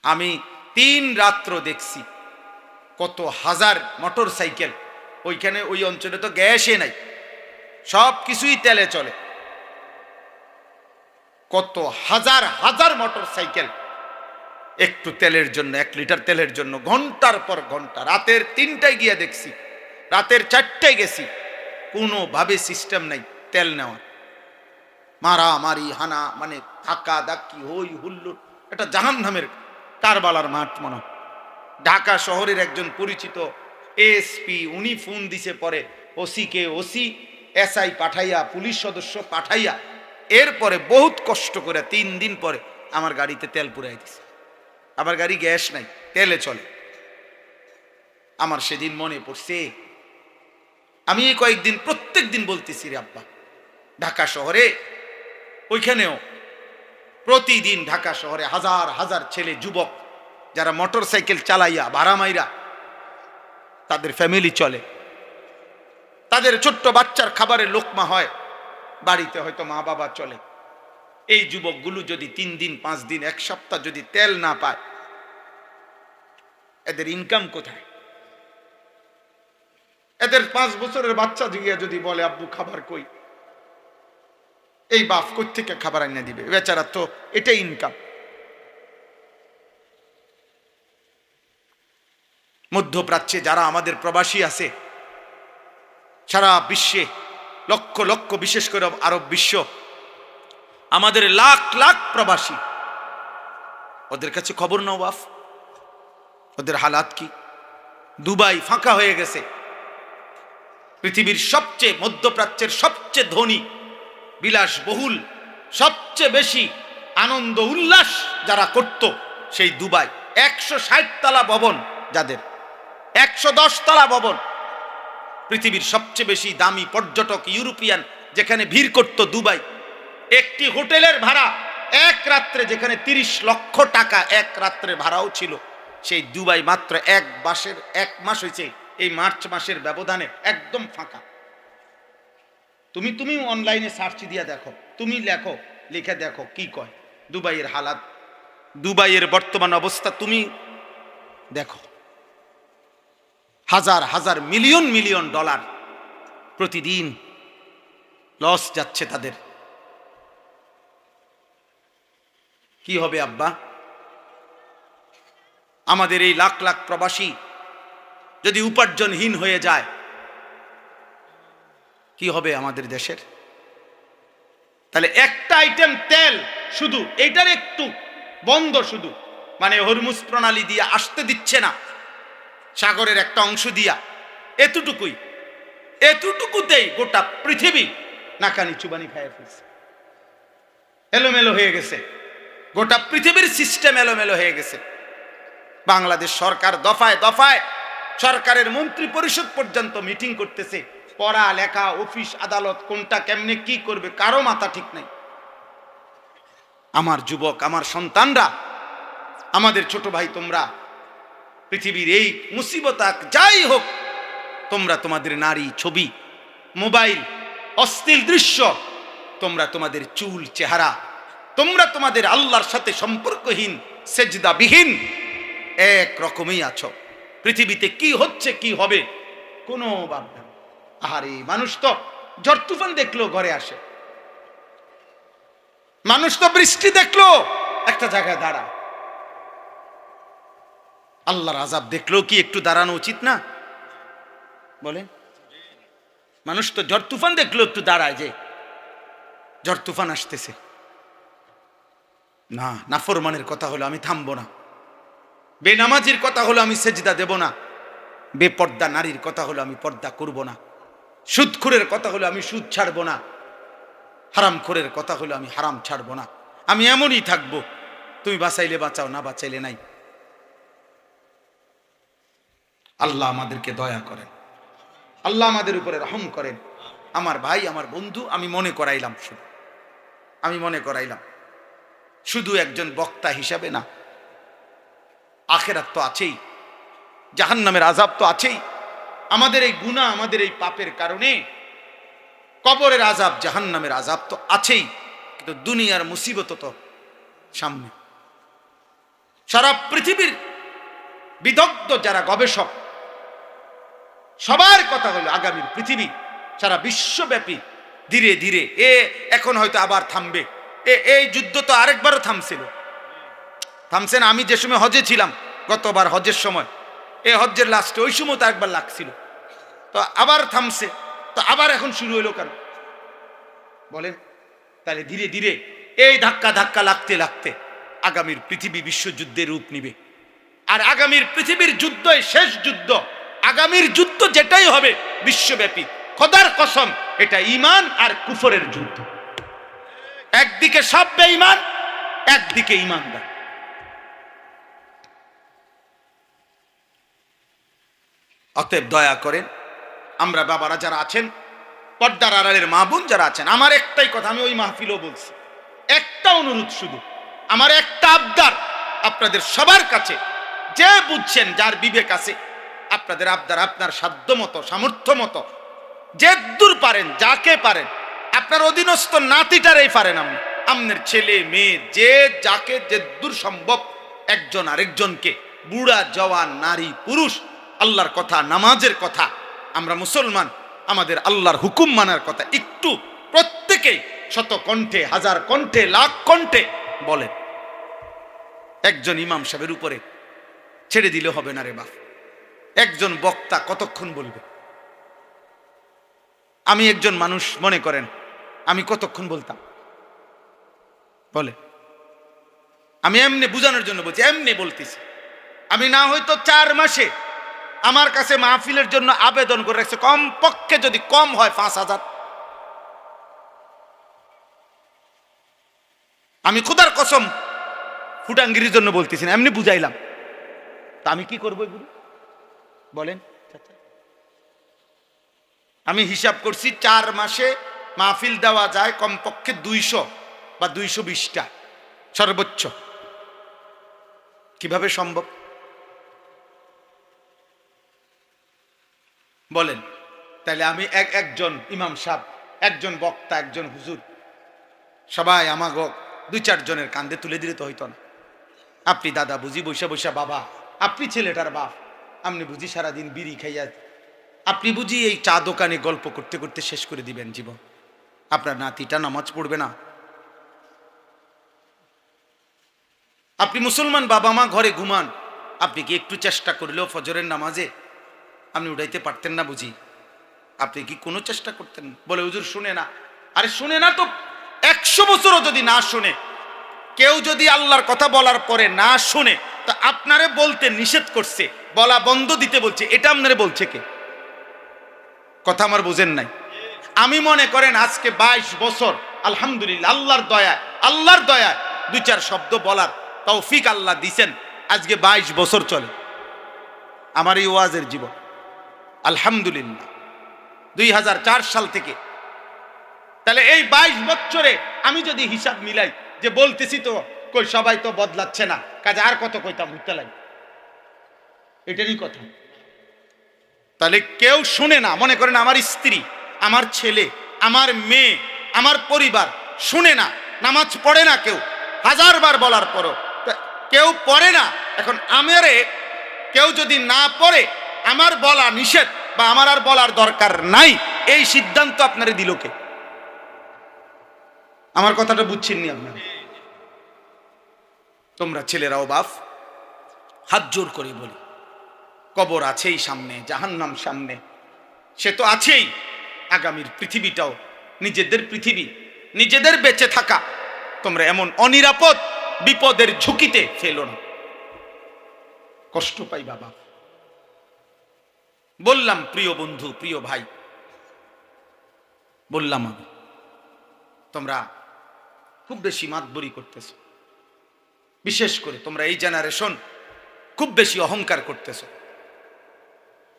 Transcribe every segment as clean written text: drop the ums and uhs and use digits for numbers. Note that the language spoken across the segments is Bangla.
আমি 3 রাত্র দেখছি কত হাজার মোটর সাইকেল। ওইখানে ওই অঞ্চলে তো গ্যাসে নাই, সব কিছুই তেলে চলে। কত হাজার হাজার মোটর সাইকেল একটু তেলের জন্য, 1 লিটার তেলের জন্য ঘন্টার পর ঘন্টা। রাতের 3টায় গিয়ে দেখছি, রাতের 4টায় গেছি, কোনোভাবে সিস্টেম নাই তেল নেওয়ার। মারামারি হানা, মানে ধাক্কা ধাক্কি, হই হুল্লোড়, এটা জাহান্নামের কারবালার মাঠ মনে হয়। ঢাকা শহরের একজন পরিচিত এসপি, উনি ফোন দিছে পরে ওসিকে, ওসি এসআই পাঠাইয়া, পুলিশ সদস্য পাঠাইয়া, এরপরে বহুত কষ্ট করে 3 দিন পরে আমার গাড়িতে তেল পুরাই দিছে। আমার গাড়ি গ্যাস নাই, তেলে চলে। আমার সেদিন মনে পড়ছে, আমি এই কয়েকদিন প্রত্যেক দিন বলতেছি রে আব্বা, ঢাকা শহরে ওইখানেও প্রতিদিন ঢাকা শহরে হাজার হাজার ছেলে যুবক যারা মোটর সাইকেল চালাইয়া ভাড়া মাইরা তাদের ফ্যামিলি চলে, তাদের ছোট্ট বাচ্চার খাবারের লোকমা হয়, বাড়িতে হয়তো মা বাবা চলে। এই যুবকগুলো যদি 3 দিন 5 দিন 1 সপ্তাহ যদি তেল না পায়, এদের ইনকাম কোথায়? এদের 5 বছরের বাচ্চা জিগিয়া যদি বলে আব্বু খাবার কই, এই বাপ কই থেকে খাবার এনে দিবে? বেচারা তো এটাই ইনকাম। মধ্যপ্রাচ্যে যারা আমাদের প্রবাসী আছে, সারা বিশ্বে লক্ষ লক্ষ, বিশেষ করে আরব বিশ্ব, আমাদের লাখ লাখ প্রবাসী, ওদের কাছে খবর নাও বাপ, ওদের হালাত কি? দুবাই ফাঁকা হয়ে গেছে। পৃথিবীর সবচেয়ে, মধ্যপ্রাচ্যের সবচেয়ে ধনী, বিলাসবহুল, সবচেয়ে বেশি আনন্দ উল্লাস যারা করত সেই দুবাই, 160 তলা ভবন যাদের, 110 তলা ভবন, পৃথিবীর সবচেয়ে বেশি দামি পর্যটক ইউরোপিয়ান যেখানে ভিড় করত দুবাই, একটি হোটেলের ভাড়া এক রাত্রে, যেখানে 30 লক্ষ টাকা এক রাত্রে ভাড়াও ছিল, সেই দুবাই মাত্র 1 মাস হয়েছে, এই মার্চ মাসের ব্যবধানে একদম ফাঁকা। তুমি অনলাইনে সার্চ দিয়া দেখো, তুমি লেখো, লিখে দেখো কি কয় দুবাইয়ের হালাত, দুবাইয়ের বর্তমান অবস্থা তুমি দেখো। হাজার হাজার মিলিয়ন মিলিয়ন ডলার প্রতিদিন লস যাচ্ছে তাদের। কি হবে আব্বা? আমাদের এই লাখ লাখ প্রবাসী যদি উপার্জনহীন হয়ে যায়, কি হবে আমাদের দেশের? তাহলে একটা আইটেম তেল শুধু, এইটার একটু বন্ধ, শুধু মানে হরমুজ প্রণালী দিয়ে আসতে দিচ্ছে না, সাগরের একটা অংশ দিয়া, এতটুকুতেই গোটা পৃথিবী নাকানি চুবানি খাইয়ে ফেলছে, এলোমেলো হয়ে গেছে, গোটা পৃথিবীর সিস্টেম এলোমেলো হয়ে গেছে। বাংলাদেশ সরকার দফায় দফায় সরকারের মন্ত্রী পরিষদ পর্যন্ত মিটিং করতেছে, পড়া লেখা, অফিস আদালত, কোনটা কেমনে কি করবে কারো মাথা ঠিক নাই। আমার যুবক, আমার সন্তানরা, আমাদের ছোট ভাই, তোমরা পৃথিবীর এই মুসিবত যাই হোক, তোমরা তোমাদের নারী ছবি, মোবাইল, অশ্লীল দৃশ্য, তোমরা তোমাদের চুল চেহারা, তোমরা তোমাদের আল্লাহর সাথে সম্পর্কহীন, সেজদাবিহীন এক রকমই আছো। পৃথিবীতে কি হচ্ছে কি হবে কোনো ভাবনা। আহারে, মানুষ তো ঝড় তুফান দেখলো ঘরে আসে, মানুষ তো বৃষ্টি দেখলো একটা জায়গায় দাঁড়ায়, আল্লাহর আযাব দেখলো কি একটু দাঁড়ানো উচিত না? বলেন, মানুষ তো ঝড় তুফান দেখলো একটু দাঁড়ায়, যে ঝড় তুফান আসতেছে। না, নাফরমানের কথা হলো আমি থামবো না, বেনামাজির কথা হলো আমি সেজদা দেব না, বেপর্দা নারীর কথা হলো আমি পর্দা করব না, সুদখোরের কথা হলো আমি সুদ ছাড়বো না, হারামখোরের কথা হলো আমি হারাম ছাড়বো না। আমি এমনই থাকবো, তুমি বাঁচাইলে বাঁচাও, না বাঁচাইলে নাই। আল্লাহ আমাদেরকে দয়া করেন, আল্লাহ আমাদের উপরে রহম করেন। আমার ভাই, আমার বন্ধু, আমি মনে করাইলাম শুধু একজন বক্তা হিসাবে না, আখিরাত তো আছেই, জাহান্নামের আযাব তো আছেই। আমাদের এই গুনাহ, আমাদের এই পাপের কারণে কবরের আযাব, জাহান্নামের আযাব তো আছেই, কিন্তু দুনিয়ার মুসিবত তো সামনে। সারা পৃথিবীর বিদগ্ধ যারা গবেষক সবার কথা হলো আগামীর পৃথিবী সারা বিশ্বব্যাপী ধীরে ধীরে এখন হয়তো আবার থামবে। এই যুদ্ধ তো আরেকবারও থামছে না। আমি যে সময় হজে ছিলাম, গতবার হজের সময়, এই হজ্জের লাস্টে ওই সময় তো একবার লাগছিল, তো আবার থামছে, তো আবার এখন শুরু হইলো কেন বলেন? তাহলে ধীরে ধীরে এই ধাক্কা লাগতে লাগতে আগামীর পৃথিবী বিশ্বযুদ্ধের রূপ নিবে। আর আগামীর পৃথিবীর যুদ্ধই শেষ যুদ্ধ। আগামীর যুদ্ধ যেটাই হবে বিশ্বব্যাপী, খোদার কসম, এটা ঈমান আর কুফরের যুদ্ধ। একদিকে সব বেঈমান, একদিকে ঈমানদার। অতএব দয়া করেন, আমরা বাবারা যারা আছেন, পর্দার আড়ালের মা বোন যারা আছেন, আমার একটাই কথা, আমি ওই মাহফিলও বলছি, একটা অনুরোধ শুধু, আমার একটা আবদার আপনাদের সবার কাছে, যে বুঝছেন, যার বিবেক আছে, আপনাদের আবদার, আপনার সাধ্য মতো, সামর্থ্য মতো, যে দূর পারেন, যাকে পারেন, আপনার অধীনস্থ নাতিটারেই পারেন, আপনার ছেলে মেয়ে, যে যাকে যে দূর সম্ভব, একজন আরেকজনকে, বুড়া জওয়ান নারী পুরুষ, আল্লাহর কথা, নামাজের কথা, আমরা মুসলমান, আমাদের আল্লাহর হুকুম মানার কথা একটু প্রত্যেকেই শত কণ্ঠে, হাজার কণ্ঠে, লাখ কণ্ঠে বলেন। একজন ইমাম সাহেবের উপরে ছেড়ে দিলে হবে না রে বাপ। একজন বক্তা কতক্ষণ বলবে? আমি একজন মানুষ, মনে করেন আমি কতক্ষণ বলতাম বলে? আমি এমনি বুঝানোর জন্য বলছি, এমনি বলতেছি। আমি না হয়তো 4 মাসে আমার কাছে মাহফিলের জন্য আবেদন করে রাখছে, কম পক্ষে যদি কম হয় 5,000। আমি খোদার কসম ফুটাঙ্গিরির জন্য বলতেছি না, এমনি বুঝাইলাম। তা আমি কি করবো এগুলো বলেন? আমি হিসাব করছি 4 মাসে মাহফিল দেওয়া যায় কমপক্ষে 200 বা 220টা সর্বোচ্চ। কিভাবে সম্ভব বলেন? তাহলে আমি একজন ইমাম সাহেব, একজন বক্তা, একজন হুজুর, সবাই আমাকে 2-4 জনের কান্দে তুলে দিলে তো হইতো না। আপনি দাদা বুঝি বৈশা বৈশা বাবা, আপনি ছেলেটার বাপ, আপনি বুঝি সারাদিন বিড়ি খাইয়া, আপনি বুঝি এই চা দোকানে গল্প করতে করতে শেষ করে দিবেন জীবন। আপনার নাতিটা নামাজ পড়বে না? আপনি মুসলমান বাবা মা ঘরে ঘুমান, আপনি কি একটু চেষ্টা করলেও ফজরের নামাজে আপনি উঠাইতে পারতেন না বুঝি? আপনি কি কোনো চেষ্টা করতেন? বলে হুজুর শুনে না। আরে শুনে না তো 100 বছরও যদি না শুনে, কেউ যদি আল্লাহর কথা বলার পরে না শুনে, তা আপনারে বলতে নিষেধ করছে, বলা বন্ধ দিতে বলছে, এটা আপনারে বলছে কে? কথা আমার বুঝেন নাই? আমি মনে করেন আজকে 22 বছর আলহামদুলিল্লাহ আল্লাহর দয়ায় 2-4 শব্দ বলার তৌফিক আল্লাহ দিছেন। আজকে 22 বছর চলে আমার এই ওয়াজের জীবন আলহামদুলিল্লাহ, 2004 সাল থেকে। তাহলে এই 22 বছরে আমি যদি হিসাব মিলাই, যে বলতেছি তো কই সবাই তো বদলাচ্ছে না, কাজে আর কত কইতাম ঘুরতে লাগে, এটারই কথা। তাহলে কেউ শুনে না, মনে করেন আমার স্ত্রী, আমার ছেলে, আমার মেয়ে, আমার পরিবার শুনে না, নামাজ পড়ে না, কেউ 1000 বার বলার পরও কেউ পড়ে না। এখন আমারে কেউ যদি না পড়ে, আমার বলা নিষেধ বা আমার আর বলার দরকার নাই, এই সিদ্ধান্ত আপনারে দিল কে? আমার কথাটা বুঝছেননি আপনারা? তোমরা ছেলেরাও বাপ, হাত জোর করে বলি, কবর আছেই সামনে, জাহান্নাম সামনে, সে তো আছেই। আগামীর পৃথিবীটাও নিজেদের পৃথিবী, নিজেদের বেঁচে থাকা তোমরা এমন অনিরাপদ বিপদের ঝুঁকিতে ফেলো না। কষ্ট পাই বাবা। বললাম প্রিয় বন্ধু, প্রিয় ভাই, বললাম আমি, তোমরা খুব বেশি মাতবরি করতেছ, বিশেষ করে তোমরা এই জেনারেশন খুব বেশি অহংকার করতেছ।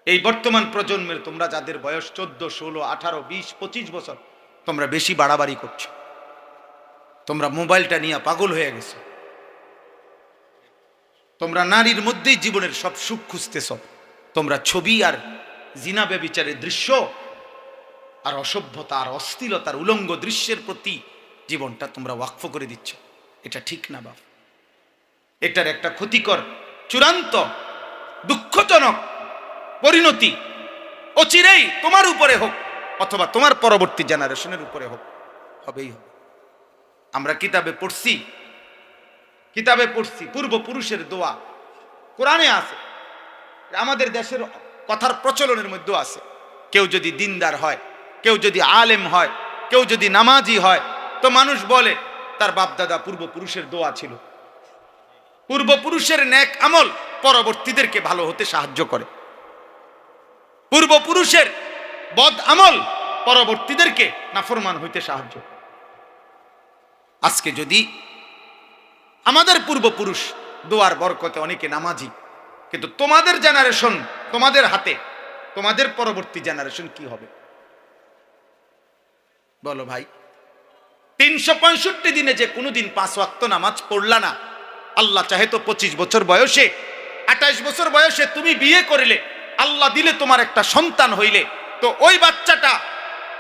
এই বর্তমান প্রজন্মের তোমরা যাদের বয়স 14, 16, 18, 20, 25 বছর, তোমরা বেশি বাড়াবাড়ি করছো। তোমরা মোবাইলটা নিয়ে পাগল হয়ে গেছো। তোমরা নারীর মধ্যেই জীবনের সব সুখ খুঁজতেছ। তোমরা ছবি আর জিনা ব্যভিচারের দৃশ্য আর অসভ্যতা আর অশ্লীলতার উলঙ্গ দৃশ্যের প্রতি জীবনটা তোমরা ওয়াকফ করে দিচ্ছ। এটা ঠিক না বাপ, এটার একটা ক্ষতিকর চূড়ান্ত দুঃখজনক পরিণতি অচিরেই তোমার উপরে হোক অথবা তোমার পরবর্তী জেনারেশনের উপরে হোক, হবেই হবে। আমরা কিতাবে পড়ছি পূর্বপুরুষের দোয়া কোরআনে আছে, আমাদের দেশের কথার প্রচলনের মধ্যে আছে। কেউ যদি দিনদার হয়, কেউ যদি আলেম হয়, কেউ যদি নামাজি হয়, তো মানুষ বলে তার বাপদাদা পূর্বপুরুষের দোয়া ছিল। পূর্বপুরুষের নেক আমল পরবর্তীদেরকে ভালো হতে সাহায্য করে। পূর্বপুরুষের বদ আমল পরবর্তীদেরকে নাফরমান হইতে সাহায্য করে। আজকে যদি আমাদের পূর্বপুরুষ দোয়ার বরকতে অনেকে নামাজি, কিন্তু তোমাদের জেনারেশন, তোমাদের হাতে, তোমাদের পরবর্তী জেনারেশন কি হবে বলো ভাই? 365 দিনে যে কোনোদিন 5 ওয়াক্ত নামাজ পড়লা না, আল্লাহ চাহে তো 25 বছর বয়সে, 28 বছর বয়সে তুমি বিয়ে করিলে, আল্লাহ দিলে তোমার একটা সন্তান হইলে, তো ওই বাচ্চাটা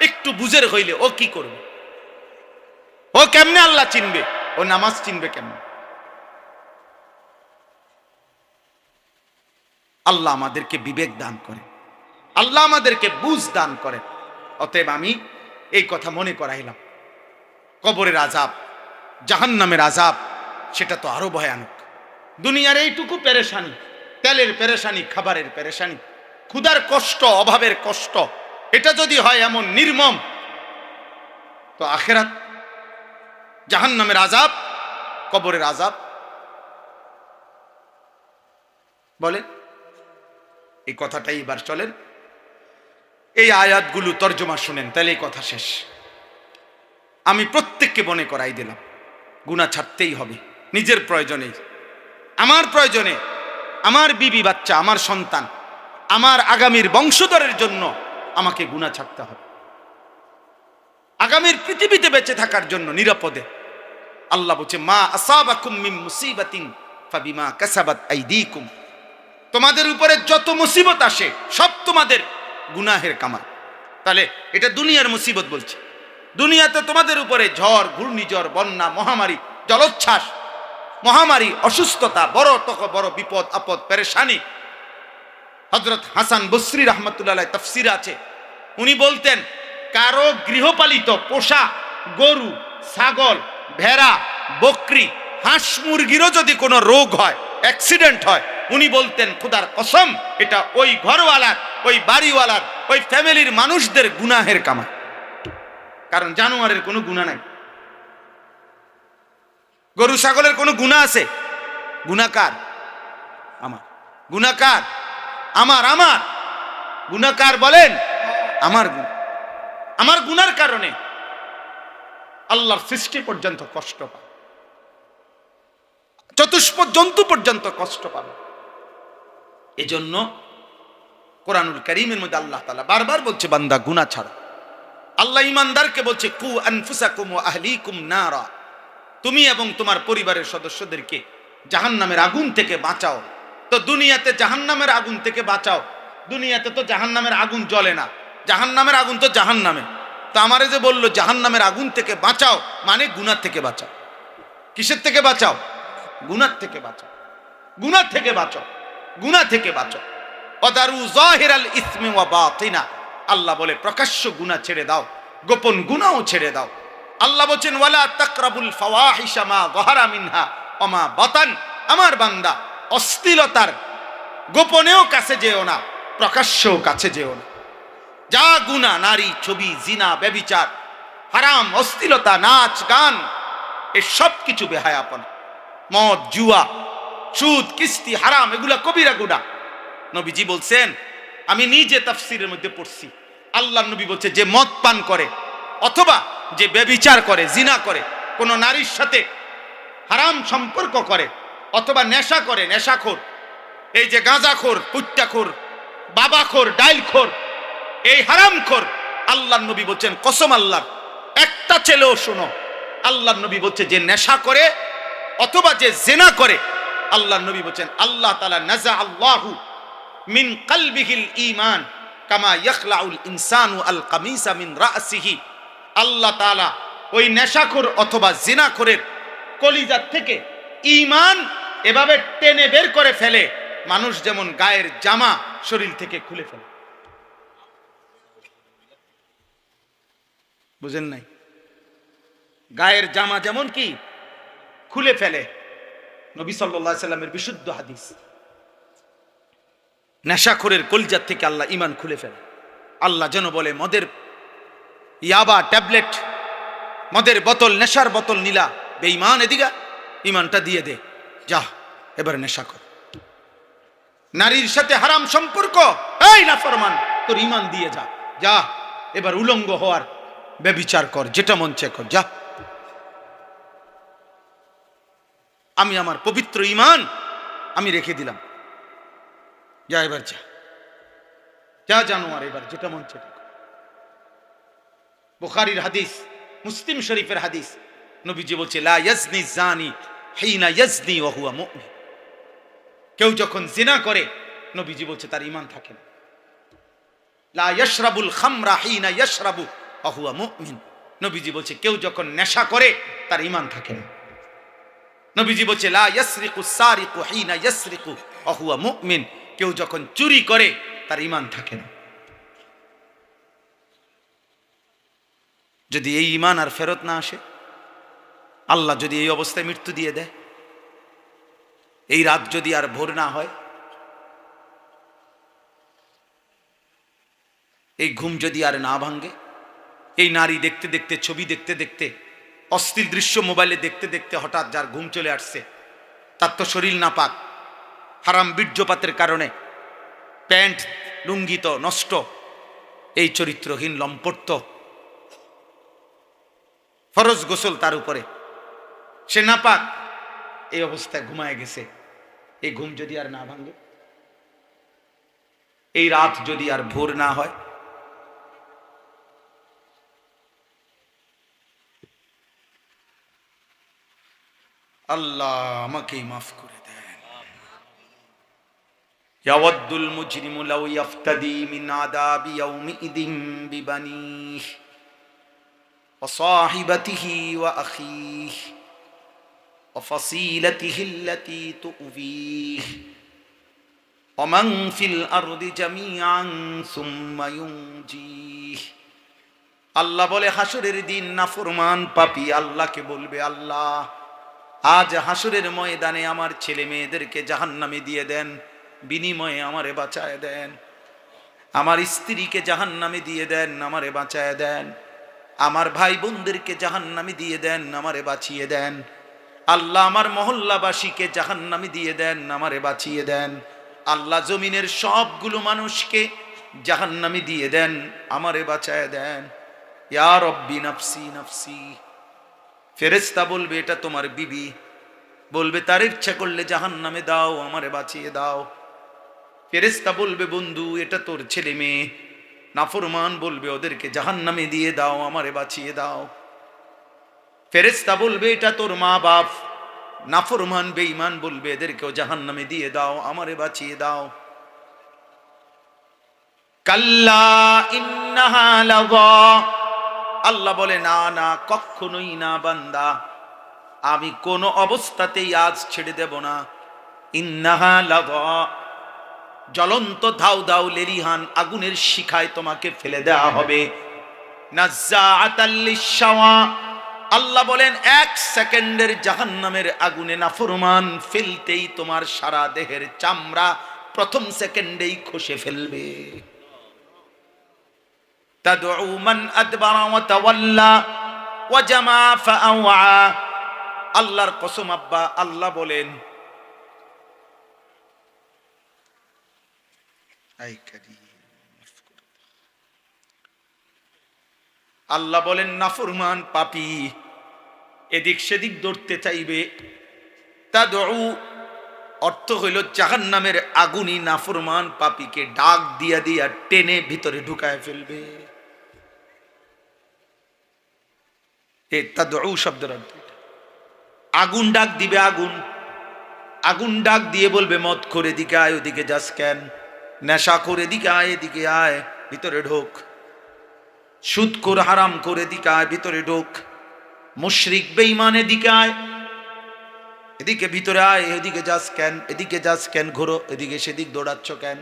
একটু বুঝের হইলে ও কি করবে? ও কেমনে আল্লাহ চিনবে? ও নামাজ চিনবে কেমনে? আল্লাহ আমাদেরকে বিবেক দান করে, আল্লাহ আমাদেরকে বুঝ দান করে। অতএব আমি এই কথা মনে করাইলাম, কবরের আযাব, জাহান্নামের আযাব সেটা তো আরো ভয়ানক। দুনিয়ার এইটুকু পেরেশানি, তেলের পেরেশানি, খাবারের পেরেশানি, ক্ষুধার কষ্ট, অভাবের কষ্ট, এটা যদি হয় এমন নির্মম, তো আখিরাত, জাহান্নামের আযাব, কবরের আযাব বলে। এই কথাটাই এবার চলেন, এই আয়াতগুলো তর্জমা শুনেন, তাহলে এই কথা শেষ। আমি প্রত্যেককে মনে করাই দিলাম, গুনাহ ছাড়তেই হবে নিজের প্রয়োজনে, আমার প্রয়োজনে, আমার বিবি বাচ্চা, আমার সন্তান, আমার আগামীর বংশধরের জন্য আমাকে গুনাহ ছাড়তে হবে। আগামীর পৃথিবীতে বেঁচে থাকার জন্য নিরাপদে। আল্লাহ বলছে, মা আসাবাকুম মিন মুসিবাতিন ফাবিমা কাসাবাত আইদিকুম, তোমাদের উপরে যত মুসিবত আসে সব তোমাদের গুনাহের কামাই। তাহলে এটা দুনিয়ার মুসিবত বলছে। দুনিয়াতে তোমাদের উপরে ঝড়, ঘূর্ণিঝড়, বন্যা, মহামারী, জলোচ্ছ্বাস, মহামারী, অসুস্থতা, বড় থেকে বড় বিপদ আপদ, পেরেশানি। হযরত হাসান বসরি রাহমাতুল্লাহ তাফসীর আছে, উনি বলতেন, কারো গৃহপালিত পোষা গরু, ছাগল, ভেড়া, বকরি, হাঁস, মুরগিরও যদি কোনো রোগ হয়, অ্যাক্সিডেন্ট হয়, উনি বলতেন, খোদার কসম, এটা ওই ঘরওয়ালার, ওই বাড়িওয়ালার, ওই ফ্যামিলির মানুষদের গুনাহের কামাই। কারণ জানোয়ারের কোনো গুনাহ নাই, গরু ছাগলের কোনো গুনাহ আছে? গুনাহকার আমার, গুনাহকার আমার গুনাহকার বলেন আমার গুনাহ। আমার গুনার কারণে আল্লাহর সৃষ্টি পর্যন্ত কষ্ট পায়, চতুষ্প জন্তু পর্যন্ত কষ্ট পাবে। এজন্য কোরআনুল কারীমের মধ্যে আল্লাহ তাআলা বারবার বলছে, বান্দা গুনাহ ছাড়ো। আল্লাহ ঈমানদারকে বলছে, কু আনফুসাকুম ওয়া আহলিকুম নারা, তুমি এবং তোমার পরিবারের সদস্যদেরকে জাহান্নামের আগুন থেকে বাঁচাও। তো দুনিয়াতে জাহান্নামের আগুন থেকে বাঁচাও, দুনিয়াতে তো জাহান্নামের আগুন জ্বলে না, জাহান্নামের আগুন তো জাহান্নামে। তো আমারে যে বললো জাহান্নামের আগুন থেকে বাঁচাও, মানে গুনাহ থেকে বাঁচাও। কিসের থেকে বাঁচাও? গুনাহ থেকে বাঁচাও, গুনাহ থেকে বাঁচাও, গুনাহ থেকে বাঁচাও। ওয়াদারু যাহিরাল ইসমি ওয়া বাতিনা, আল্লাহ বলে প্রকাশ্য গুনাহ ছেড়ে দাও, গোপন গুনাহও ছেড়ে দাও। আল্লাহ বলেন, ওয়ালা তাকরাবুল ফাওয়াহিশা মা যাহারা মিনহা ওয়া মা বাতান, আমার বান্দা অশ্লীলতার গোপনেও কাছে যেও না, প্রকাশ্যেও কাছে যেও না। যা গুনাহ, নারী, ছবি, জিনা, ব্যভিচার, হারাম, অশ্লীলতা, নাচ, গান, এই সব কিছু বেহায়াপনা, মদ, জুয়া, সুদ, কিস্তি, হারাম, এগুলা কবিরা গুনাহ। নবীজি বলছেন, আমি নিজে তাফসীরের মধ্যে পড়ছি, আল্লাহর নবী বলছে, যে মদ পান করে অথবা যে ব্যভিচার করে, জিনা করে, কোন নারীর সাথে হারাম সম্পর্ক করে, অথবা নেশা করে, নেশাখোর, এই যে গাঁজাখোর, পুট্টাখোর, বাবাখোর, ডাইলখোর, এই হারামখোর, আল্লাহর নবী বলছেন, কসম আল্লাহর, একটা ছেলেও শোনো, আল্লাহর নবী বলছে, যে নেশা করে অথবা যে জিনা করে, আল্লাহর নবী বলছেন, আল্লাহ তাআলা নাজা আল্লাহু মিন কলবিহিল ঈমান কামা ইয়াখলাউল ইনসানু আল কামিসা মিন রাসিহি, আল্লাহ তাআলা ওই নেশাখোর অথবা জিনাখোরের কলিজা থেকে ঈমান এভাবে টেনে বের করে ফেলে, মানুষ যেমন গায়ের জামা শরীর থেকে খুলে ফেলে। বুঝেন নাই? গায়ের জামা যেমন কি খুলে ফেলে। নবী সাল্লাল্লাহু আলাইহি সাল্লামের বিশুদ্ধ হাদিস, নেশাখোরের কলজার থেকে আল্লাহ ঈমান খুলে ফেলে। আল্লাহ যেন বলে, মদের ইয়াবা ট্যাবলেট, মদের বোতল, নেশার বোতল নিলা, বেঈমান এদিকে ঈমানটা দিয়ে দে, যা এবার নেশা কর। নারীর সাথে হারাম সম্পর্ক, এই নাফরমান তোর ঈমান দিয়ে যা, যা এবার উলঙ্গ হওয়ার ব্যভিচার কর, যেটা মন চায় কর, যা। আমি আমার পবিত্র ঈমান আমি রেখে দিলাম, যা এবার যা, যা জানোয়ার, এবার যেটা মন চায়। বুখারীর হাদিস, মুসলিম শরীফের হাদিস, নবীজি বলছে, লা ইয়াজনি জানি হিনা ইয়াজনি ওয়া হুয়া মুমিন। কেউ যখন জিনা করে, নবীজি বলছে তার ঈমান থাকে না। লা ইয়াশরাবুল খামরা হিনা ইয়াশরাবু ওয়া হুয়া মুমিন। নবীজি বলছে কেউ যখন নেশা করে তার ঈমান থাকে না। নবীজি বলছে, লা ইয়াসরিকু সারিকু হিনা ইয়াসরিকু ওয়া হুয়া মুমিন। কেউ যখন চুরি করে তার ঈমান থাকে না। যদি এই ঈমান আর ফেরত না আসে, আল্লাহ যদি এই অবস্থায় মৃত্যু দিয়ে দেয়, এই রাত যদি আর ভোর না হয়, এই ঘুম যদি আর না ভাঙ্গে, এই নারী দেখতে দেখতে, ছবি দেখতে দেখতে, অশ্লীল দৃশ্য মোবাইলে দেখতে দেখতে হঠাৎ যার ঘুম চলে আসছে, তার তো শরীর নাপাক, হারাম বীর্যপাতের কারণে প্যান্ট লুঙ্গি তো নষ্ট, এই চরিত্রহীন লম্পট, ফরজ গোসল তার উপরে, সে নাপাক, এই অবস্থায় ঘুমায় গেছে। এই ঘুম যদি আর না ভাঙে, এই রাত যদি আর ভোর না হয়, আল্লাহ আমাকেই মাফ করে দেন। ইয়াওয়াদ্দুল মুজরিমু লাউ ইয়াফতাদি মিন আযাবি ইয়াউমিইদিন বিবানিহি ওয়া সাহিবাতিহি ওয়া আখিহি ওয়া ফাসিলাতিহি আল্লাতী তু'বিহি ওয়া মান ফিল আরদি জামিআন সুম্মা ইউনজিহি। আল্লাহ বলে, হাসরের দিন নাফরমান পাপী আল্লাহকে বলবে, আল্লাহ আজ হাসরের ময়দানে আমার ছেলে মেয়েদেরকে জাহান্নামে দিয়ে দেন, বিনিময়ে আমারে বাঁচায় দেন। আমার স্ত্রীকে জাহান্নামে দিয়ে দেন, আমারে বাঁচায় দেন। আমার ভাই বোনদেরকে জাহান্নামে দিয়ে দেন, আমারে বাঁচিয়ে দেন। আল্লাহ আমার মহল্লাবাসীকে জাহান্নামে দিয়ে দেন, আমারে বাঁচিয়ে দেন। আল্লাহ জমিনের সবগুলো মানুষকে জাহান্নামে দিয়ে দেন, আমারে বাঁচায় দেন। ইয়া রব্বি নাফসি নাফসি। ফেরেশতা বলবে, এটা তোমার বিবি, বলবে তার ইচ্ছা করলে জাহান্নামে দাও, আমারে বাঁচিয়ে দাও। ফেরেশতা বলবে, বন্ধু এটা তোর ছেলে মেয়ে। নাফরমান বলবে, ওদেরকে জাহান্নামে দিয়ে দাও, আমারে বাঁচিয়ে দাও। ফেরেশতা বলবে, এটা তোর মা বাপ। নাফরমান বেঈমান বলবে, এদেরকেও জাহান্নামে দিয়ে দাও, আমারে বাঁচিয়ে দাও। কাল্লা ইন্নাহা লাযা। আল্লাহ বলে, না না, কখনোই না বান্দা, আমি কোন অবস্থাতেই আজ ছেড়ে দেব না। ইন্নাহা লাযা, জ্বলন্ত ধাউ ধাউ লেলিহান আগুনের শিখায় তোমাকে ফেলে দেওয়া হবে। নাজ্জাআতাল লিশ-শাওয়া। আল্লাহ বলেন, এক সেকেন্ডের জাহান্নামের আগুনে নাফরমান ফেলতেই তোমার সারা দেহের চামড়া প্রথম সেকেন্ডেই খসে ফেলবে। তাদউ মান আদবারা ওয়া তাওয়াল্লা ওয়া জামা ফাআওয়া। আল্লাহর কসম আব্বা, আল্লাহ বলেন, আল্লাহ বলেন নাফরমান পাপী এদিক সেদিক দৌড়তে চাইবে। তাদউ অর্থ হইল জাহান্নামের আগুনই নাফরমান পাপীকে ডাক দিয়া দিয়া টেনে ভিতরে ঢুকায় ফেলবে। তাদউ শব্দের অর্থ আগুন ডাক দিবে। আগুন আগুন ডাক দিয়ে বলবে, মদ করে এদিকে আয়, ওদিকে যাস কেন? নেশা করে এদিকে আয়, এদিকে আয়, ভিতরে ঢোক। সুদ করে হারাম করে এদিকে আয়, ভিতরে ঢোক। মুশরিক বেঈমান এদিকে আয়। এদিকে ভিতরে আয়, এদিকে যাস কেন, এদিকে যাস কেন, ঘোরো এদিকে সেদিক দৌড়াচ্ছ কেন?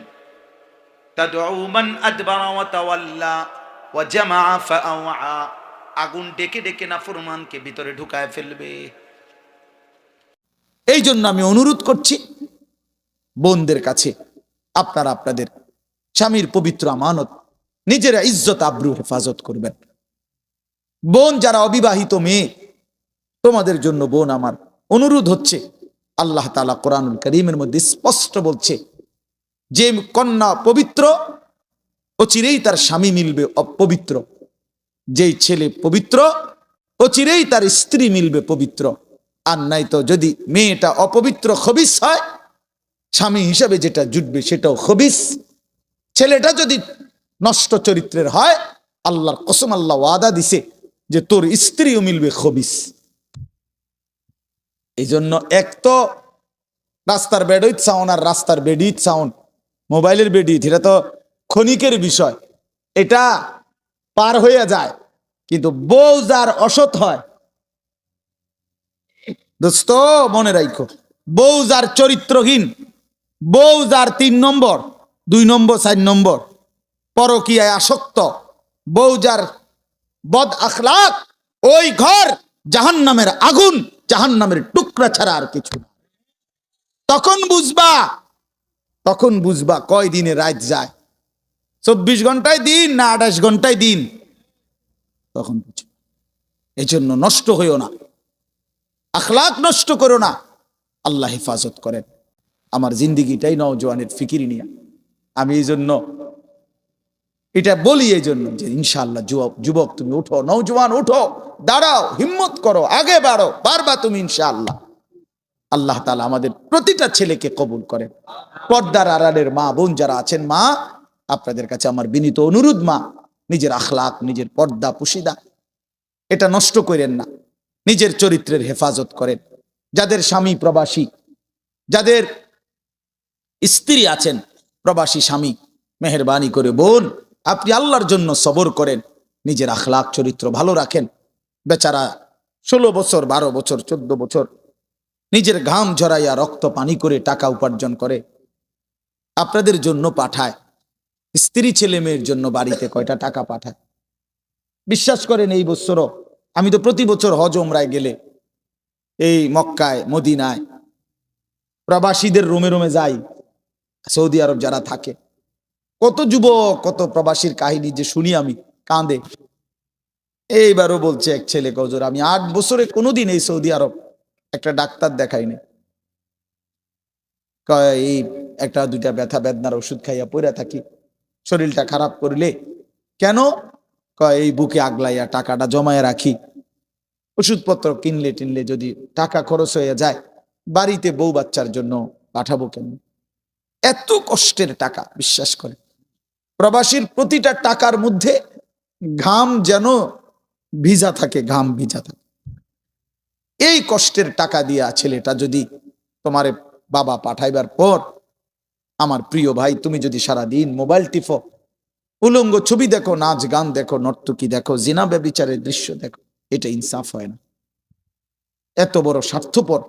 তাদউ মান আদবারা ওয়া তাওয়াল্লা ওয়া জামা ফাআওয়া। আগুন ডেকে ডেকে নাফরমানকে ভিতরে ঢুকায় ফেলবে। এই জন্য আমি অনুরোধ করছি বোনদের কাছে, আপনারা আপনাদের স্বামীর পবিত্র আমানত, নিজেরা ইজ্জত আব্রু হেফাজত করবেন। বোন যারা অবিবাহিত মেয়ে, তোমাদের জন্য বোন আমার অনুরোধ হচ্ছে, আল্লাহ তাআলা কোরআনুল কারীমের মধ্যে স্পষ্ট বলছে, যে কন্যা পবিত্র অচিরেই তার স্বামী মিলবে অপবিত্র, যেই ছেলে পবিত্র অচিরেই তার স্ত্রী মিলবে পবিত্র। আর নাই তো যদি মেয়েটা অপবিত্র খবিস হয়, স্বামী হিসাবে যেটা জুটবে সেটাও খবিস। ছেলেটা যদি নষ্ট চরিত্রের হয়, আল্লাহর কসম, আল্লাহ ওয়াদা দিছে যে তোর স্ত্রীও মিলবে খবিস। এই জন্য এক তো রাস্তার বেডইত সাউন্ড আর রাস্তার বেডিত সাউন্ড, মোবাইলের বেডিত, এটা তো ক্ষণিকের বিষয়, এটা পার হয়ে যায়। কিন্তু বউ যার অসৎ হয়, দোস্ত মনে রাখো, বউ যার চরিত্রহীন, বউ যার 3 নম্বর 2 নম্বর 4 নম্বর পরকীয়ায় আসক্ত, বউ যার বদ আখলাক, ওই ঘর জাহান্নামের আগুন, জাহান্নামের টুকরা ছাড়া আর কিছু না। তখন বুঝবা কয় দিনে রাত যায়, 24 ঘন্টায় দিন না 28 ঘন্টায় দিন, তখন বুঝবা। এই জন্য নষ্ট হইও না, আখলাক নষ্ট করো না, আল্লাহ হেফাজত করেন। আমার জিন্দিগিটাই নওজোয়ানের ফিকির নিয়ে, আমি এই জন্য এটা বলি, এই জন্য যে ইনশাআল্লাহ যুবক তুমি উঠো, নওজোয়ান উঠো, দাঁড়াও, হিম্মত করো, আগে বাড়ো, পারবা তুমি ইনশাআল্লাহ। আল্লাহ তাআলা আমাদের প্রতিটা ছেলেকে কবুল করেন। পর্দার আড়ালের মা বোন যারা আছেন, মা আপনাদের কাছে আমার বিনীত অনুরোধ, মা নিজের আখলাক, নিজের পর্দা পুশিদা এটা নষ্ট করেন না, নিজের চরিত্রের হেফাজত করেন। যাদের স্বামী প্রবাসী, যাদের স্ত্রী আছেন প্রবাসী স্বামী, মেহেরবানি করে বোন আপনি আল্লাহর জন্য সবর করেন, নিজের আখলাক চরিত্র ভালো রাখেন। বেচারা 16 বছর 12 বছর 14 বছর নিজের ঘাম ঝরাইয়া রক্ত পানি করে টাকা উপার্জন করে আপনাদের জন্য পাঠায়, স্ত্রী ছেলে মেয়ের জন্য বাড়িতে কয়টা টাকা পাঠায়। বিশ্বাস করেন এই বছরও আমি তো প্রতি বছর হজ ওমরায় গেলে এই মক্কায় মদিনায় প্রবাসীদের রুমে রুমে যাই, সৌদি আরব যারা থাকে, কত যুবক কত প্রবাসীর কাহিনী যে শুনি আমি কাঁদে। এইবারও বলছে এক ছেলে, গজর আমি 8 বছরে কোনোদিন এই সৌদি আরব একটা ডাক্তার দেখাইনি, এই একটা দুইটা ব্যথা বেদনার ওষুধ খাইয়া পড়ে থাকি, শরীরটা খারাপ করলে কেন, এই বুকে আগলাইয়া টাকাটা জমায় রাখি, ওষুধপত্র কিনলে টিনলে যদি টাকা খরচ হয়ে যায়, বাড়িতে বউ বাচ্চার জন্য পাঠাবো কেন? এত কষ্টের টাকা, বিশ্বাস করে প্রবাসীর প্রতিটা টাকার মধ্যে ঘাম যেন ভিজা থাকে, ঘাম ভিজা থাকে। এই কষ্টের টাকা দিয়া ছেলেটা যদি তোমার বাবা পাঠাইবার পর, আমার প্রিয় ভাই, তুমি যদি সারাদিন মোবাইল টিপো, উলঙ্গ ছবি দেখো, নাচ গান দেখো, নর্তকী দেখো, জিনা ব্যভিচারের দৃশ্য দেখো, এটা ইনসাফ হয় না। এত বড় স্বার্থপর,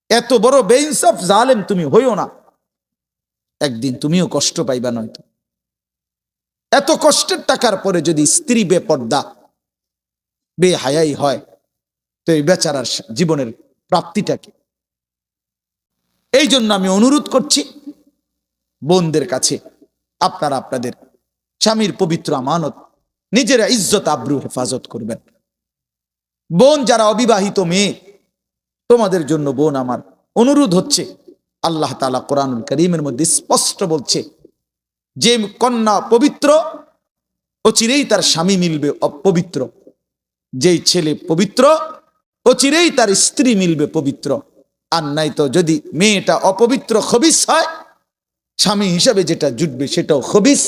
এত বড় বেইনসাফ জালেম তুমি হইও না, একদিন তুমিও কষ্ট পাইবা। নয়তো এত কষ্টের টাকার পরে যদি স্ত্রী বেপর্দা বেহায়াই হয়, তো এই বেচারার জীবনের প্রাপ্তিটা কি? এই জন্য আমি অনুরোধ করছি বোনদের কাছে, আপনারা আপনাদের স্বামীর পবিত্র আমানত, নিজেরা ইজ্জত আব্রু হেফাজত করবেন। বোন যারা অবিবাহিত মেয়ে, তোমাদের জন্য বোন আমার অনুরোধ হচ্ছে, আল্লাহ তাআলা কোরআনুল কারীমের মধ্যে স্পষ্ট বলছে, যে কন্যা পবিত্র অচিরেই তার স্বামী মিলবে অপবিত্র, যেই ছেলে পবিত্র অচিরেই তার স্ত্রী মিলবে পবিত্র। আর নাই তো যদি মেয়েটা অপবিত্র খবিস হয়, স্বামী হিসাবে যেটা জুটবে সেটাও খবিস।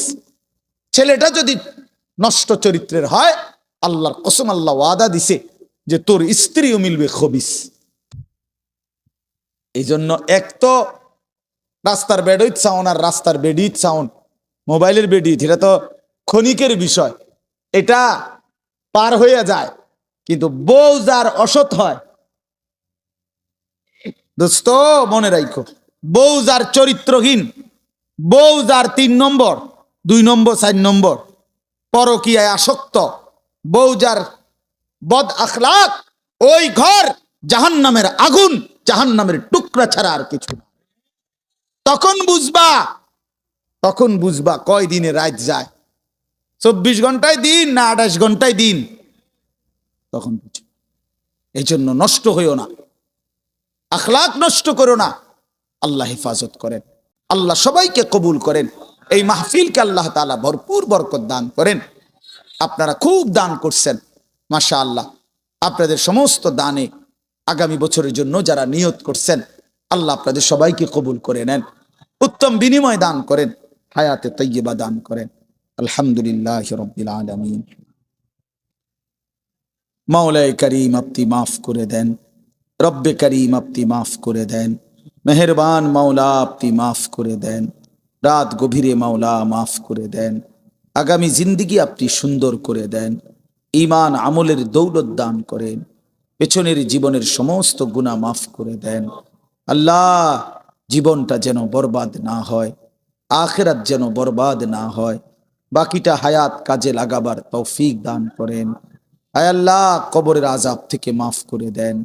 ছেলেটা যদি নষ্ট চরিত্রের হয়, আল্লাহর কসম, আল্লাহ ওয়াদা দিছে যে তোর স্ত্রীও মিলবে খবিস। এই জন্য এক তো রাস্তার বেডইত সাউন্ড আর রাস্তার বেডিত সাউন্ড, মোবাইলের বেডিত, এটা তো ক্ষণিকের বিষয়, এটা পার হয়ে যায়। কিন্তু বউ যার অসৎ হয়, দোস্ত মনে রাখো, বউ যার চরিত্রহীন, বউ যার 3 নম্বর, 2 নম্বর, 4 নম্বর, পরকীয়ায় আসক্ত, বউ যার বদ আখলাক, ওই ঘর জাহান্নামের আগুন, জাহান্নামের টুকরা ছাড়া আর কিছু না। তখন বুঝবা, তখন বুঝবা কয় দিনে রাত যায়, 24 ঘন্টায় দিন না 28 ঘন্টায় দিন, তখন বুঝবা। এই জন্য নষ্ট হইও না, আখলাক নষ্ট করো না। আল্লাহ হেফাজত করেন, আল্লাহ সবাইকে কবুল করেন। এই মাহফিলকে আল্লাহ তাআলা ভরপুর বরকত দান করেন। আপনারা খুব দান করছেন, মাশাআল্লাহ। আপনাদের সমস্ত দানে আগামী বছরের জন্য যারা নিয়ত করছেন, আল্লাহ আপনাদের সবাইকে কবুল করে নেন, উত্তম বিনিময় দান করেন, হায়াতে তাইয়্যিবা দান করেন। আলহামদুলিল্লাহি রাব্বিল আলামিন। মাওলায়ে করিম আপনি মাফ করে দেন, রব্বে করিম আপনি মাফ করে দেন, মেহেরবান মাওলা আপনি মাফ করে দেন, রাত গভীরে মাওলা মাফ করে দেন, আগামী জিন্দেগি আপনি সুন্দর করে দেন, ঈমান আমলের দৌলত দান করেন, পেছনের জীবনের সমস্ত গুনাহ মাফ করে দেন। আল্লাহ জীবনটা যেন বরবাদ না হয়, আখিরাত যেন বরবাদ না হয়, বাকিটা হায়াত কাজে লাগাবার তৌফিক দান করেন। আয় আল্লাহ কবরের আযাব থেকে মাফ করে দেন,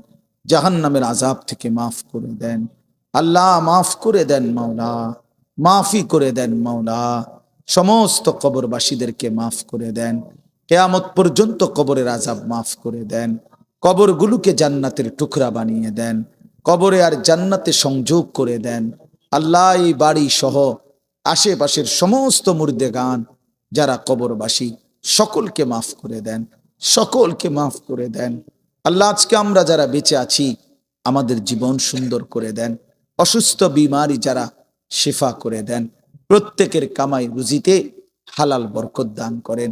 জাহান্নামের আযাব থেকে মাফ করে দেন। আল্লাহ মাফ করে দেন মাওলা, মাফি করে দেন মাওলা। সমস্ত কবরবাসীদেরকে মাফ করে দেন, কিয়ামত পর্যন্ত কবরের আযাব মাফ করে দেন, কবরগুলোকে জান্নাতের টুকরা বানিয়ে দেন, কবরে আর জান্নাতে সংযোগ করে দেন। আল্লাহ এই বাড়ি সহ আশেপাশের সমস্ত মুর্দেগান যারা কবরবাসী, সকলকে মাফ করে দেন, সকলকে মাফ করে দেন। আল্লাহ আজকে আমরা যারা বেঁচে আছি, আমাদের জীবন সুন্দর করে দেন, অসুস্থ বিমারি যারা শিফা করে দেন, প্রত্যেকের কামাই রুজিতে হালাল বরকত দান করেন।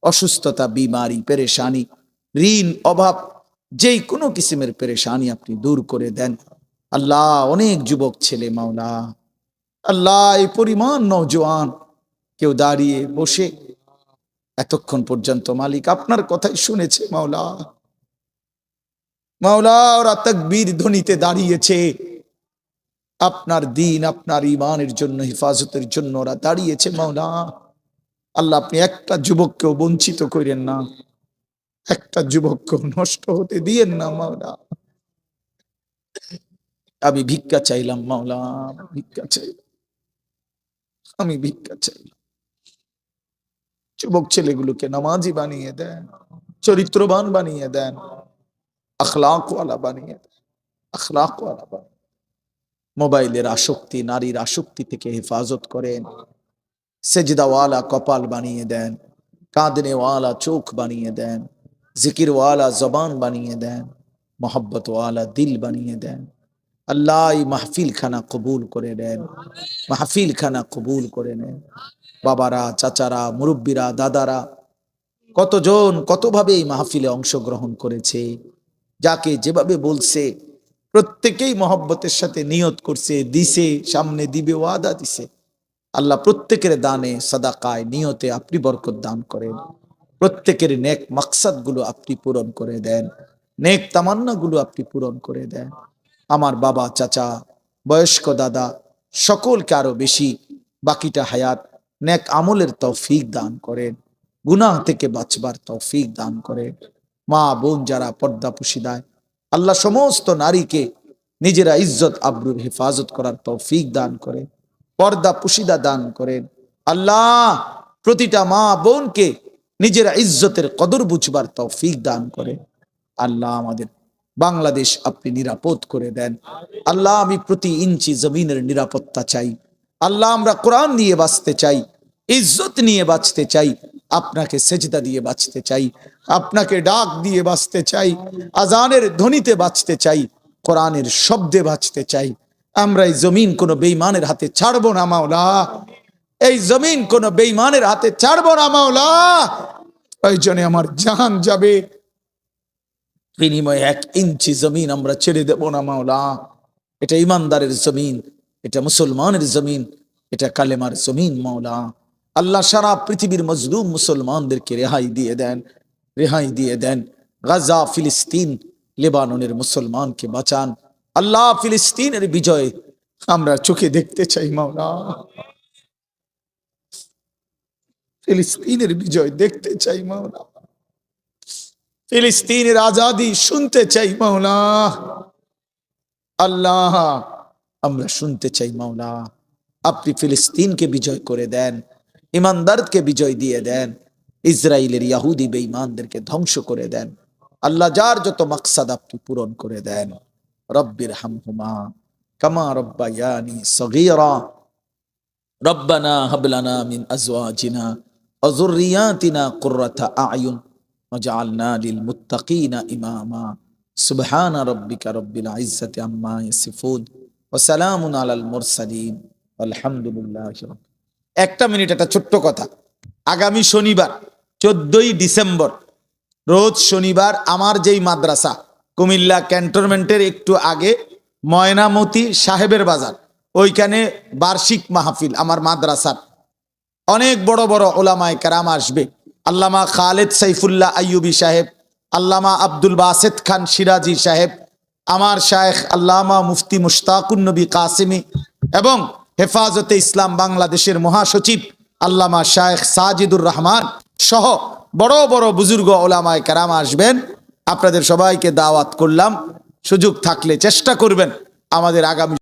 অসুস্থতা, বিমারি, পেরেশানি, ঋণ, অভাব, যেই কোনো কিসিমের পেরেশানি আপনি দূর করে দেন। আল্লাহ অনেক যুবক ছেলে মাওলা, আল্লাহ এই পরিমাণ নওজোয়ান, কেউ দাঁড়িয়ে বসে এতক্ষণ পর্যন্ত মালিক আপনার কথাই শুনেছে মাওলা, মাওলা ওরা তাকবীর ধ্বনিতে দাঁড়িয়েছে, আপনার দিন আপনার ঈমানের জন্য, হেফাজতের জন্য ওরা দাঁড়িয়েছে মাওলা। আল্লাহ আপনি একটা যুবককেও বঞ্চিত করেন না, একটা যুবককেও নষ্ট হতে দিয়েন না মাওলা। আমি ভিক্ষা চাইলাম মাওলা, ভিক্ষা চাইলাম, আমি ভিক্ষা চাইলাম। যুবক ছেলেগুলোকে নামাজি বানিয়ে দেন, চরিত্রবান বানিয়ে দেন, আখলাকওয়ালা বানিয়ে দেন, আখলাকওয়ালা বানিয়ে। মোবাইলের আসক্তি, নারীর আসক্তি থেকে হেফাজত করেন, সেজদাওয়ালা কপাল বানিয়ে দেন, কাঁদনেওয়ালা চোখ বানিয়ে দেন, জিকিরওয়ালা জবান বানিয়ে দেন, মোহব্বতওয়ালা দিল বানিয়ে দেন। আল্লাহ এই মাহফিল খানা কবুল করে নেন, মাহফিল খানা কবুল করে নেন। বাবারা, চাচারা, মুরব্বীরা, দাদারা, কতজন কতভাবে এই মাহফিলে অংশগ্রহণ করেছে, যাকে যেভাবে বলছে প্রত্যেকেই মহব্বতের সাথে নিয়ত করছে, দিছে, সামনে দিবে, ওয়াদা দিছে। আল্লাহ প্রত্যেকের দানে, সাদাকায়, নিয়তে আপনি বরকত দান করেন, প্রত্যেকের নেক মাকসাদ গুলো আপনি পূরণ করে দেন, নেক তামান্না গুলো আপনি পূরণ করে দেন। আমার বাবা, চাচা, বয়স্ক দাদা সকলকে আরো বেশি বাকিটা হায়াত নেক আমলের তৌফিক দান করেন, গুনাহ থেকে বাঁচবার তৌফিক দান করেন। মা বোন যারা পর্দা পুশিদায়, আল্লাহ সমস্ত নারীকে নিজেরা ইজ্জত আবরুর হেফাজত করার তৌফিক দান করে, পর্দা পুশিদা দান করেন। আল্লাহ প্রতিটা মা বোনকে নিজেরা ইজ্জতের কদর বুঝবার তৌফিক দান করে। আল্লাহ আমাদের বাংলাদেশ আপনি নিরাপদ করে দেন। আল্লাহ আমি প্রতি ইঞ্চি জমিনের নিরাপত্তা চাই। আল্লাহ আমরা কোরআন নিয়ে বাঁচতে চাই, ইজ্জত নিয়ে বাঁচতে চাই, আপনাকে সেজদা দিয়ে বাঁচতে চাই, আপনাকে ডাক দিয়ে বাঁচতে চাই, আজানের ধ্বনিতে বাঁচতে চাই, কোরআনের শব্দে বাঁচতে চাই। আমরা এই জমিন কোনো বেঈমানের হাতে ছাড়বো না মাওলা, এই জমিন কোনো বেঈমানের হাতে ছাড়বো না মাওলা। প্রয়োজনে আমার জান যাবে, বিনিময়ে 1 ইঞ্চি জমিন আমরা ছেড়ে দেব না মাওলা। এটা ইমানদারের জমিন, এটা মুসলমানের জমিন, এটা কালেমার জমিন মাওলা। আল্লাহ সারা পৃথিবীর মজলুম মুসলমানদেরকে রেহাই দিয়ে দেন, রেহাই দিয়ে দেন। গাজা, ফিলিস্তিন, লেবাননের মুসলমানকে বাঁচান, আল্লাহ ফিলিস্তিনের বিজয় আমরা চোখে দেখতে চাই মাওলা, ফিলিস্তিনের বিজয় দেখতে চাই মাওলা, ফিলিস্তিনের আজাদি শুনতে চাই মাওলা। আল্লাহ আমরা শুনতে চাই মাওলা, আপনি ফিলিস্তিনকে বিজয় করে দেন, ইমানদারকে বিজয় দিয়ে দেন, ইসরায়েলের ইহুদি বেঈমানদেরকে ধ্বংস করে দেন। আল্লাহ যার যত মাকসাদ আপনি পূরণ করে দেন। রব্বির হামহুমা কামা রব্বায়ানি সগীরা রব্বানা হাবলানা মিন আজওয়াজিনা ওয়া যুররিয়াতিনা কুররাতা আ'য়ুন ওয়াজআলনা লিল মুত্তাকিনা ইমামা। সুবহানা রাব্বিকা রব্বিল ইজ্জাতি আম্মা ইয়াসিফুন ওয়া সালামুন আলাল মুরসালিন আলহামদুলিল্লাহি রাব্বিল। একটা মিনিট, একটা ছোট্ট কথা। আগামী শনিবার 14ই ডিসেম্বর, রোজ শনিবার, আমার যেই মাদ্রাসা কুমিল্লা ক্যান্টনমেন্টের একটু আগে ময়নামতি সাহেবের বাজার, ওইখানে বার্ষিক মাহফিল আমার মাদ্রাসার। অনেক বড় বড় ওলামায়ে কেরাম আসবে। আল্লামা খালেদ সাইফুল্লাহ আইয়ুবী সাহেব, আল্লামা আব্দুল বাসেত খান সিরাজি সাহেব, আমার শায়েখ আল্লামা মুফতি মুশতাকুন নবী কাসেমি এবং হেফাজতে ইসলাম বাংলাদেশের মহাসচিব আল্লামা শায়েখ সাজিদুর রহমান সহ বড় বড় বুজুর্গ ওলামায়ে কেরাম আসবেন। আপনাদের সবাইকে দাওয়াত করলাম। সুযোগ থাকলে চেষ্টা করবেন আমাদের আগামী